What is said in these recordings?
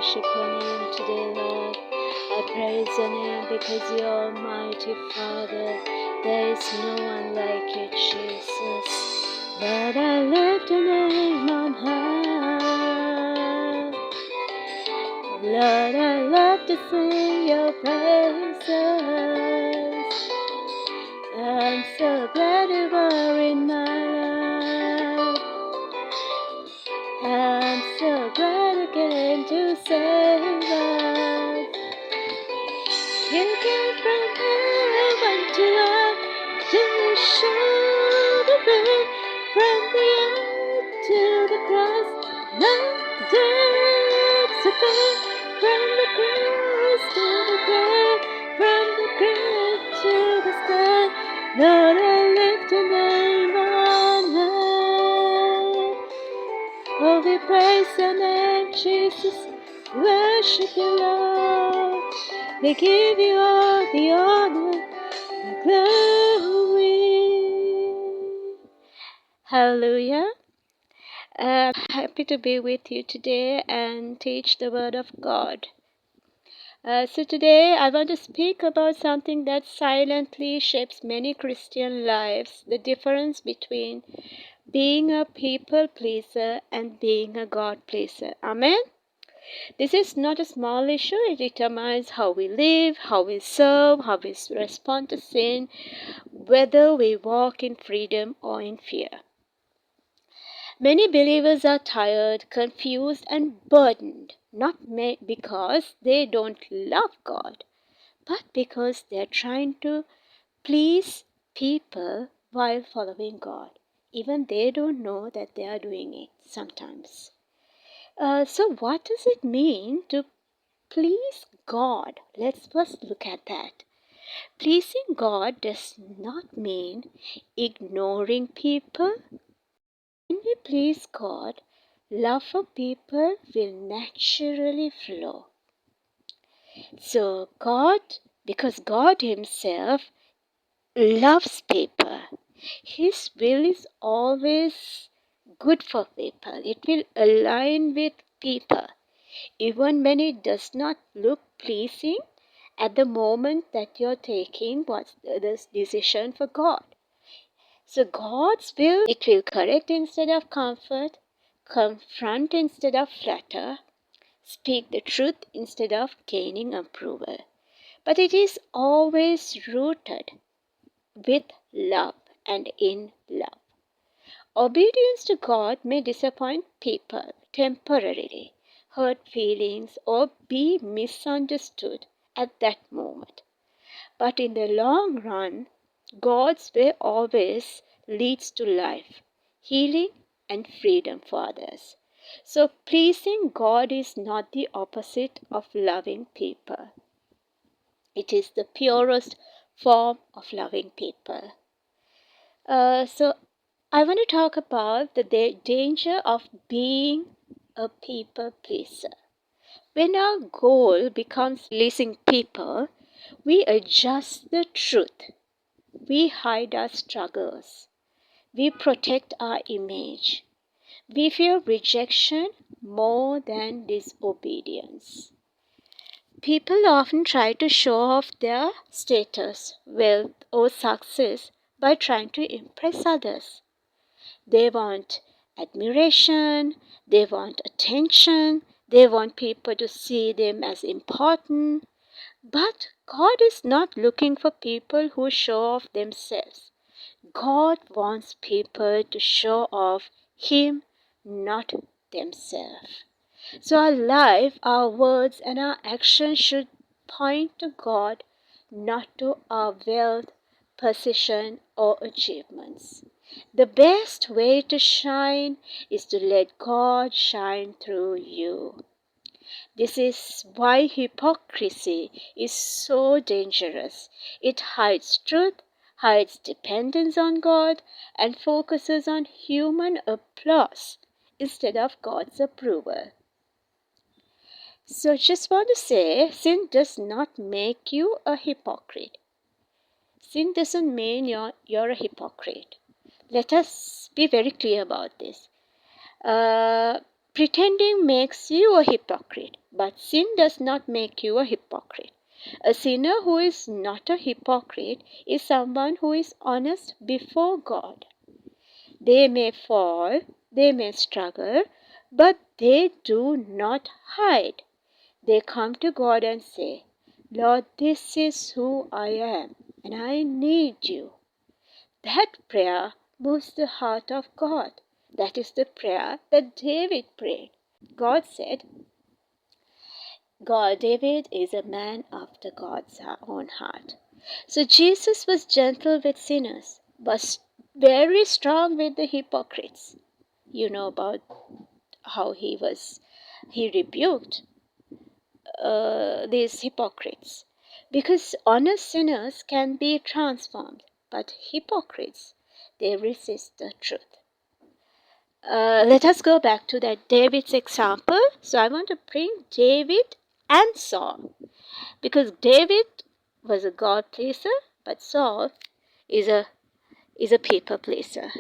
worship your name today, Lord. I praise your name because you're Almighty Father. There is no one like you, Jesus. But I lift your name on high. Lord, I love to sing your praises. I'm so glad you were in my life. I'm so glad you came to save us. You came from heaven to earth to show the way, from the earth to the cross. No depths to pay, from the cross to the grave, from the grave to the sky. Lord, I lift your name on high. Oh, we praise your name, Jesus. Worship you, Lord. We give you all the honor, the glory. Hallelujah. I'm happy to be with you today and teach the Word of God. So today I want to speak about something that silently shapes many Christian lives, the difference between being a people pleaser and being a God pleaser. Amen? This is not a small issue. It determines how we live, how we serve, how we respond to sin, whether we walk in freedom or in fear. Many believers are tired, confused, and burdened, not because they don't love God, but because they're trying to please people while following God. Even they don't know that they are doing it sometimes. So what does it mean to please God? Let's first look at that. Pleasing God does not mean ignoring people. When we please God, love for people will naturally flow. So because God Himself loves people, His will is always good for people. It will align with people, even when it does not look pleasing at the moment that you're taking this decision for God. So God's will, it will correct instead of comfort, confront instead of flatter, speak the truth instead of gaining approval. But it is always rooted with love and in love. Obedience to God may disappoint people temporarily, hurt feelings, or be misunderstood at that moment. But in the long run, God's way always leads to life, healing, and freedom for others. So pleasing God is not the opposite of loving people. It is the purest form of loving people. So I want to talk about the danger of being a people pleaser. When our goal becomes pleasing people, we adjust the truth. We hide our struggles. We protect our image. We fear rejection more than disobedience. People often try to show off their status, wealth, or success by trying to impress others. They want admiration, they want attention, they want people to see them as important. But God is not looking for people who show off themselves. God wants people to show off Him, not themselves. So our life, our words, and our actions should point to God, not to our wealth, position, or achievements. The best way to shine is to let God shine through you. This is why hypocrisy is so dangerous. It hides truth, hides dependence on God, and focuses on human applause instead of God's approval. So just want to say, sin does not make you a hypocrite. Sin doesn't mean you're a hypocrite. Let us be very clear about this. Pretending makes you a hypocrite. but sin does not make you a hypocrite. A sinner who is not a hypocrite is someone who is honest before God. They may fall, they may struggle, but they do not hide. They come to God and say, Lord, this is who I am, and I need you. That prayer moves the heart of God. That is the prayer that David prayed. God said, David is a man after God's own heart. So Jesus was gentle with sinners, but very strong with the hypocrites. You know about how he rebuked these hypocrites. Because honest sinners can be transformed, but hypocrites, they resist the truth. Let us go back to that David's example. So I want to bring David and Saul, because David was a God pleaser, but Saul is a people pleaser.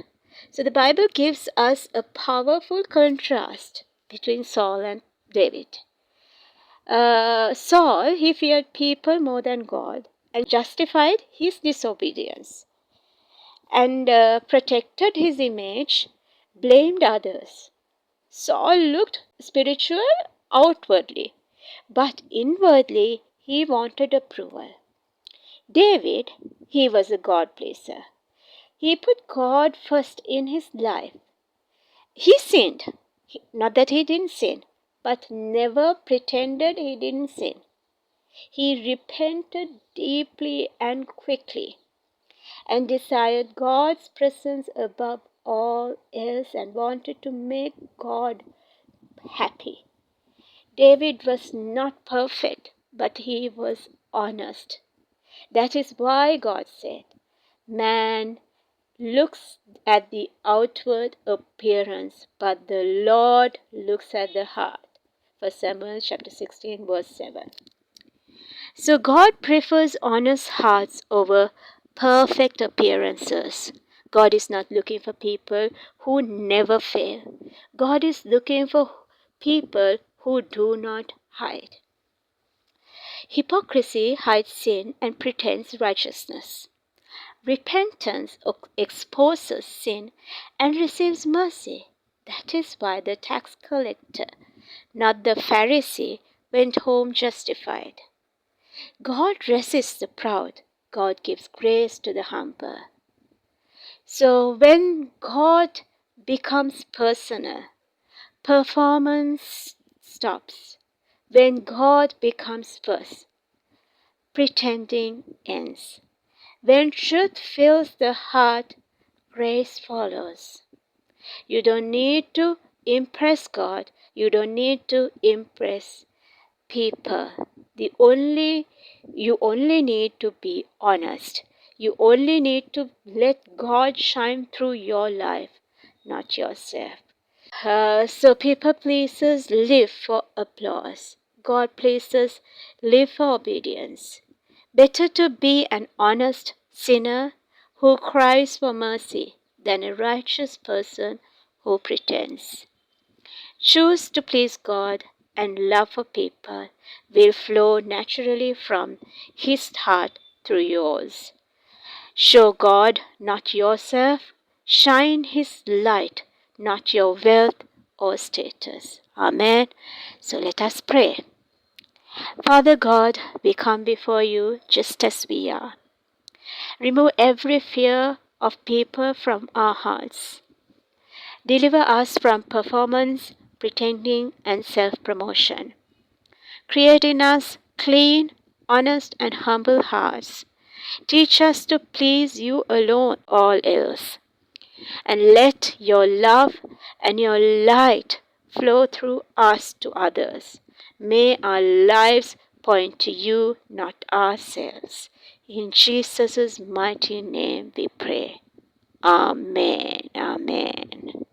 So the Bible gives us a powerful contrast between Saul and David. Saul, he feared people more than God and justified his disobedience and protected his image, blamed others. Saul looked spiritual outwardly, but inwardly he wanted approval. David, he was a God pleaser. He put God first in his life. He sinned. Not that he didn't sin, but never pretended he didn't sin. He repented deeply and quickly and desired God's presence above all else and wanted to make God happy. David was not perfect, but he was honest. That is why God said, man looks at the outward appearance, but the Lord looks at the heart. 1 Samuel chapter 16 verse 7. So God prefers honest hearts over perfect appearances. God is not looking for people who never fail. God is looking for people who do not hide. Hypocrisy hides sin and pretends righteousness. Repentance exposes sin and receives mercy. That is why the tax collector, not the Pharisee, went home justified. God resists the proud. God gives grace to the humble. So when God becomes personal, performance stops. When God becomes first, pretending ends. When truth fills the heart, grace follows. You don't need to impress God. You don't need to impress people. You only need to be honest. You only need to let God shine through your life, not yourself. So people pleasers live for applause. God pleasers live for obedience. Better to be an honest sinner who cries for mercy than a righteous person who pretends. Choose to please God, and love for people will flow naturally from His heart through yours. Show God, not yourself. Shine His light, not your wealth or status. Amen. So let us pray. Father God, we come before you just as we are. Remove every fear of people from our hearts. Deliver us from performance, pretending, and self-promotion. Create in us clean, honest, and humble hearts. Teach us to please you alone, all else. And let your love and your light flow through us to others. May our lives point to you, not ourselves. In Jesus' mighty name we pray. Amen. Amen.